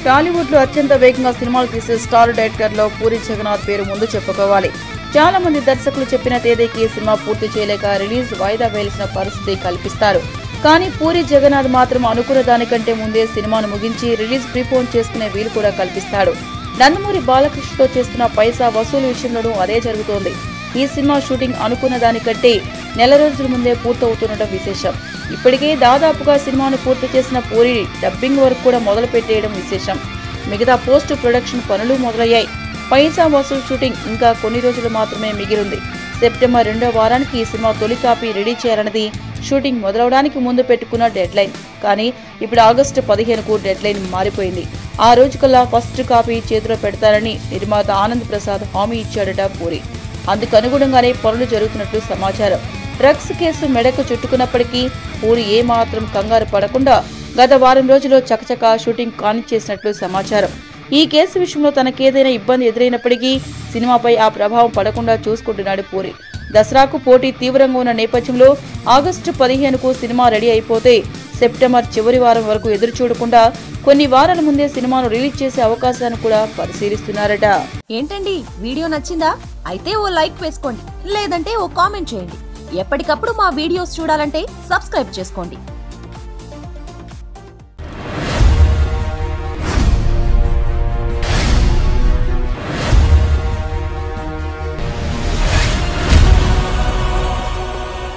టాలీవుడ్ లో అత్యంత వేగంగా సినిమాలు తీసే స్టార్ డైరెక్టర్ లో పూరి జగన్నాథ్ పేరు ముందు చెప్పుకోవాలి. చాలా మంది దర్శకులు చెప్పిన తేదీకి సినిమా పూర్తి చేయలేక రిలీజ్ వాయిదా వేయాల్సిన పరిస్థితి కల్పిస్తారు. కానీ పూరి జగన్నాథ్ మాత్రం అనుకున్న దానికంటే ముందే సినిమాను ముగించి రిలీజ్ ప్రీపోన్ చేసుకునే వీలు కూడా కల్పిస్తాడు. నందమూరి బాలకృష్ణతో చేస్తున్న పైసా వసూలు విషయంలోనూ అదే జరుగుతోంది. ఈ సినిమా షూటింగ్ అనుకున్న దానికంటే నెల రోజుల ముందే పూర్తవుతుండటం విశేషం. ఇప్పటికే దాదాపుగా సినిమాను పూర్తి చేసిన పూరి డబ్బింగ్ వర్క్ కూడా మొదలు పెట్టేయడం విశేషం. మిగతా పోస్ట్ ప్రొడక్షన్ పనులు మొదలయ్యాయి. పైసా వసూలు షూటింగ్ ఇంకా కొన్ని రోజులు మాత్రమే మిగిలింది. సెప్టెంబర్ 2వ వారానికి ఈ సినిమా తొలి కాపీ రెడీ చేయాలన్నది షూటింగ్ మొదలవడానికి ముందు పెట్టుకున్న డెడ్ లైన్. కానీ ఇప్పుడు ఆగస్టు 15కు డెడ్ లైన్ మారిపోయింది. ఆ రోజుకల్లా ఫస్ట్ కాపీ చేతిలో పెడతారని నిర్మాత ఆనంద్ ప్రసాద్ హామీ ఇచ్చాడట పూరి. అందుకు అనుగుణంగానే పనులు జరుగుతున్నట్లు సమాచారం. డ్రగ్స్ కేసు మెడకు చుట్టుకున్నప్పటికీ పూరి ఏమాత్రం కంగారు పడకుండా గత వారం రోజుల్లో చకచకా షూటింగ్ కానిచ్చేసినట్లు సమాచారం. ఈ కేసు విషయంలో తనకేదైనా ఇబ్బంది ఎదురైనప్పటికీ సినిమాపై ఆ ప్రభావం పడకుండా చూసుకుంటున్నాడు పూరి. దసరాకు పోటీ తీవ్రంగా ఉన్న నేపథ్యంలో ఆగస్టు 15కు సినిమా రెడీ అయిపోతే సెప్టెంబర్ చివరి వారం వరకు ఎదురు చూడకుండా కొన్ని వారాల ముందే సినిమాను రిలీజ్ చేసే అవకాశాన్ని కూడా పరిశీలిస్తున్నారట. ఏంటండి, వీడియో నచ్చిందా? అయితే ఓ లైక్ వేసుకోండి, లేదంటే ఓ కామెంట్ చేయండి. ఎప్పటికప్పుడు మా వీడియోస్ చూడాలంటే సబ్స్క్రైబ్ చేసుకోండి.